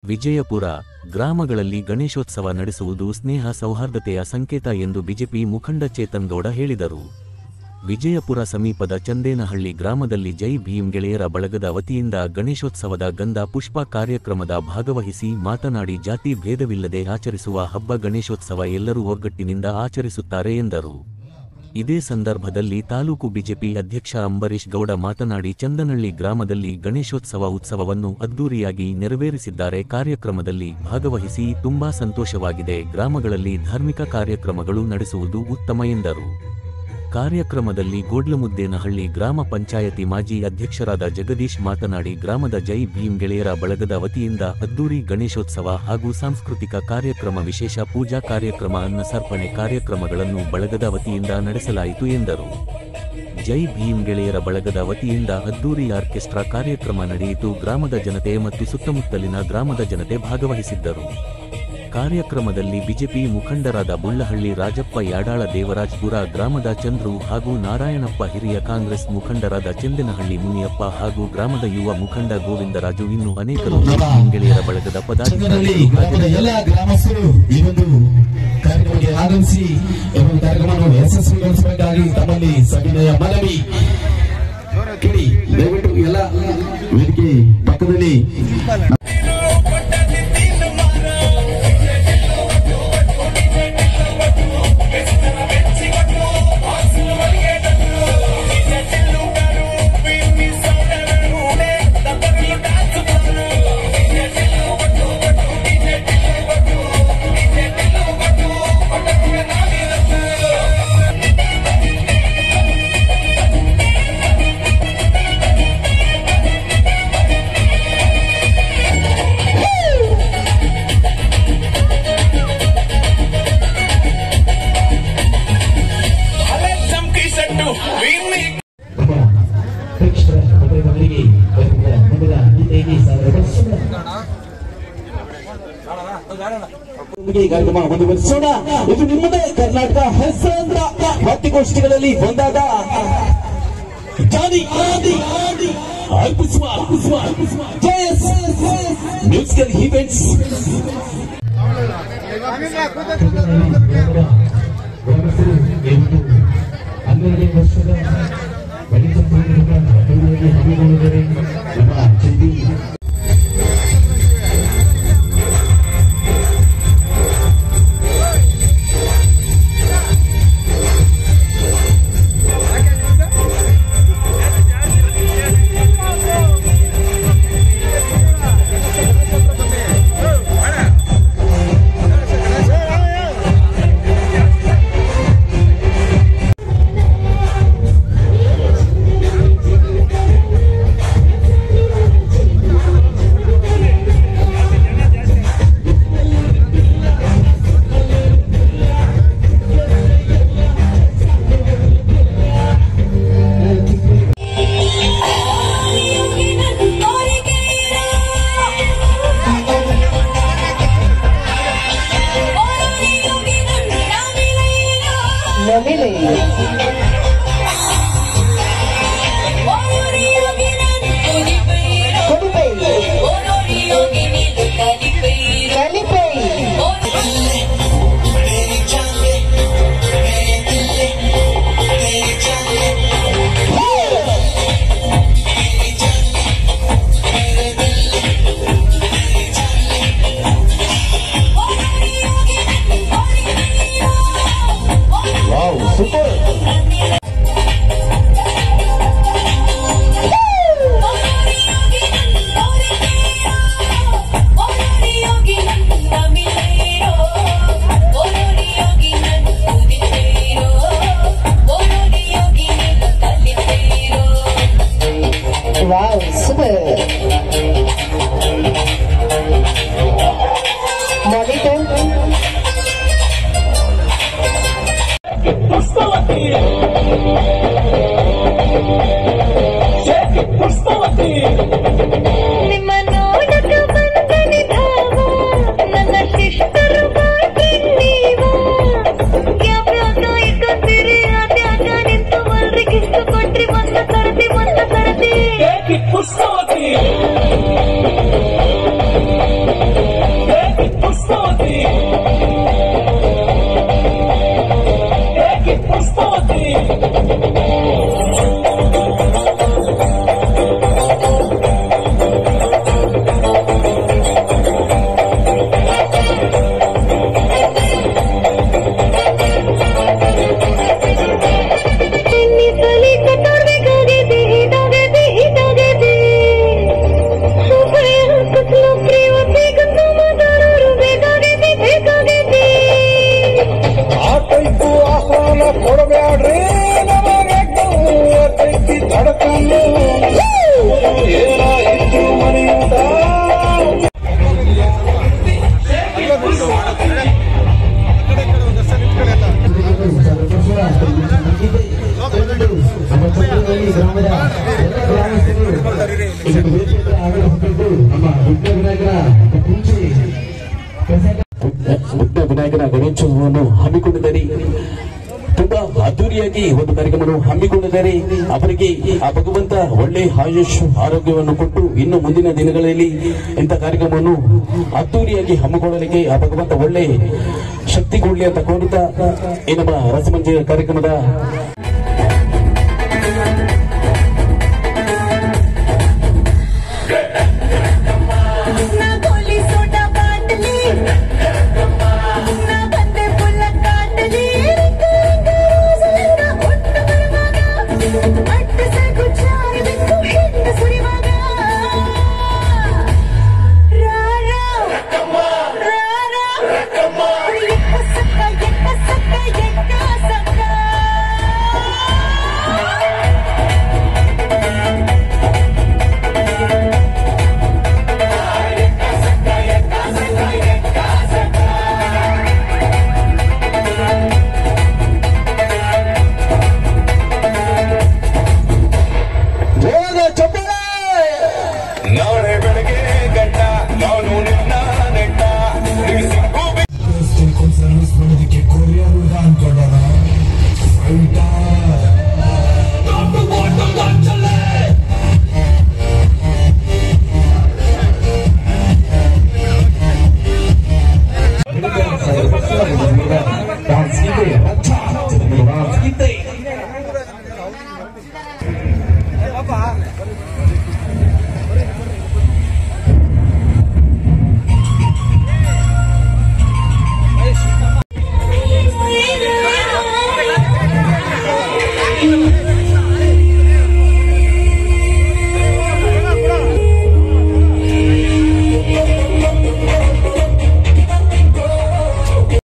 ವಿಜಯಪುರ ಗ್ರಾಮಗಳಲ್ಲಿ ಗಣೇಶೋತ್ಸವ ನಡೆಸುವುದು ಸ್ನೇಹ ಸೌಹಾರ್ದತೆಯ ಸಂಕೇತ ಎಂದು ಬಿಜೆಪಿ ಮುಖಂಡ ಚೇತನ್ ಗೌಡ ಹೇಳಿದರು. ವಿಜಯಪುರ ಸಮೀಪದ ಚಂದೇನಹಳ್ಳಿ ಗ್ರಾಮದಲ್ಲಿ ಜೈ ಭೀಮ್ ಗೆಳೆಯರ ಬಳಗದ ವತಿಯಿಂದ ಗಣೇಶೋತ್ಸವದ ಗಂಧ ಪುಷ್ಪ ಕಾರ್ಯಕ್ರಮದ ಭಾಗವಹಿಸಿ ಮಾತನಾಡಿ, ಜಾತಿ ಭೇದವಿಲ್ಲದೆ ಆಚರಿಸುವ ಹಬ್ಬ ಗಣೇಶೋತ್ಸವ ಎಲ್ಲರೂ ಒಗ್ಗಟ್ಟಿನಿಂದ ಆಚರಿಸುತ್ತಾರೆ ಎಂದರು. ಇದೇ ಸಂದರ್ಭದಲ್ಲಿ ತಾಲೂಕು ಬಿಜೆಪಿ ಅಧ್ಯಕ್ಷ ಅಂಬರೀಶ್ ಗೌಡ ಮಾತನಾಡಿ, ಚಂದನಹಳ್ಳಿ ಗ್ರಾಮದಲ್ಲಿ ಗಣೇಶೋತ್ಸವ ಉತ್ಸವವನ್ನು ಅದ್ದೂರಿಯಾಗಿ ನೆರವೇರಿಸಿದ್ದಾರೆ. ಕಾರ್ಯಕ್ರಮದಲ್ಲಿ ಭಾಗವಹಿಸಿ ತುಂಬಾ ಸಂತೋಷವಾಗಿದೆ. ಗ್ರಾಮಗಳಲ್ಲಿ ಧಾರ್ಮಿಕ ಕಾರ್ಯಕ್ರಮಗಳು ನಡೆಸುವುದು ಉತ್ತಮ ಎಂದರು. ಕಾರ್ಯಕ್ರಮದಲ್ಲಿ ಗೋಡ್ಲಮುದ್ದೇನಹಳ್ಳಿ ಗ್ರಾಮ ಪಂಚಾಯತಿ ಮಾಜಿ ಅಧ್ಯಕ್ಷರಾದ ಜಗದೀಶ್ ಮಾತನಾಡಿ, ಗ್ರಾಮದ ಜೈ ಭೀಮ್ ಗೆಳೆಯರ ಬಳಗದ ವತಿಯಿಂದ ಅದ್ದೂರಿ ಗಣೇಶೋತ್ಸವ ಹಾಗೂ ಸಾಂಸ್ಕೃತಿಕ ಕಾರ್ಯಕ್ರಮ, ವಿಶೇಷ ಪೂಜಾ ಕಾರ್ಯಕ್ರಮ, ಅನ್ನಸರ್ಪಣೆ ಕಾರ್ಯಕ್ರಮಗಳನ್ನು ಬಳಗದ ವತಿಯಿಂದ ನಡೆಸಲಾಯಿತು ಎಂದರು. ಜೈ ಭೀಮ್ ಗೆಳೆಯರ ಬಳಗದ ವತಿಯಿಂದ ಅದ್ದೂರಿ ಆರ್ಕೆಸ್ಟ್ರಾ ಕಾರ್ಯಕ್ರಮ ನಡೆಯಿತು. ಗ್ರಾಮದ ಜನತೆ ಮತ್ತು ಸುತ್ತಮುತ್ತಲಿನ ಗ್ರಾಮದ ಜನತೆ ಭಾಗವಹಿಸಿದ್ದರು. ಕಾರ್ಯಕ್ರಮದಲ್ಲಿ ಬಿಜೆಪಿ ಮುಖಂಡರಾದ ಬುಳ್ಳಹಳ್ಳಿ ರಾಜಪ್ಪ, ಯಾಡಾಳ ದೇವರಾಜ್ಪುರ ಗ್ರಾಮದ ಚಂದ್ರು ಹಾಗೂ ನಾರಾಯಣಪ್ಪ, ಹಿರಿಯ ಕಾಂಗ್ರೆಸ್ ಮುಖಂಡರಾದ ಚಂದನಹಳ್ಳಿ ಮುನಿಯಪ್ಪ ಹಾಗೂ ಗ್ರಾಮದ ಯುವ ಮುಖಂಡ ಗೋವಿಂದರಾಜು ಇನ್ನೂ ಅನೇಕರು ಗೆಳೆಯರ ಬಳಗದ ಪದಾಧಿಕಾರಿಗಳು ಆಗಮಿಸಿ ಕಾರ್ಯಕ್ರಮವನ್ನು ಯಶಸ್ವಿಗೊಳಿಸಬೇಕಾಗಿ ತಮ್ಮಲ್ಲಿ ಸವಿನಯ ಮನವಿ. ದಯವಿಟ್ಟು ಎಲ್ಲ ವೇದಿಕೆ ಪಕ್ಕದಲ್ಲಿ ಕಾರ್ಯಕ್ರಮ ಮುಂದುವರಿಸೋಣ. ಇದು ನಿಮ್ಮದೇ ಕರ್ನಾಟಕ ಹೆಸರಾಂತ ವಾದ್ಯಗೋಷ್ಠಿಗಳಲ್ಲಿ ಒಂದಾದ ಮ್ಯೂಸಿಕಲ್ ಈವೆಂಟ್ಸ್ ಹನ್ನೆರಡನೇ ವರ್ಷದ ನಮ್ಮ ಚಿಂದಿ Push ವಿನಾಯಕನ ಗಣೇಶೋತ್ಸವವನ್ನು ಹಮ್ಮಿಕೊಂಡಿದ್ದಾರೆ. ತುಂಬಾ ಅದ್ದೂರಿಯಾಗಿ ಒಂದು ಕಾರ್ಯಕ್ರಮವನ್ನು ಹಮ್ಮಿಕೊಂಡಿದ್ದಾರೆ. ಅವರಿಗೆ ಆ ಭಗವಂತ ಒಳ್ಳೆ ಆಯುಷ್ ಆರೋಗ್ಯವನ್ನು ಕೊಟ್ಟು ಇನ್ನು ಮುಂದಿನ ದಿನಗಳಲ್ಲಿ ಇಂಥ ಕಾರ್ಯಕ್ರಮವನ್ನು ಅದ್ದೂರಿಯಾಗಿ ಹಮ್ಮಿಕೊಳ್ಳಲಿಕ್ಕೆ ಆ ಭಗವಂತ ಒಳ್ಳೆ ಶಕ್ತಿ ಕೊಡಲಿ ಅಂತ ಕೋರುತ್ತಾ ಈ ನಮ್ಮ ರಸಮಂಜರಿ ಕಾರ್ಯಕ್ರಮದ Con San Luis Promete que corría Rudán con la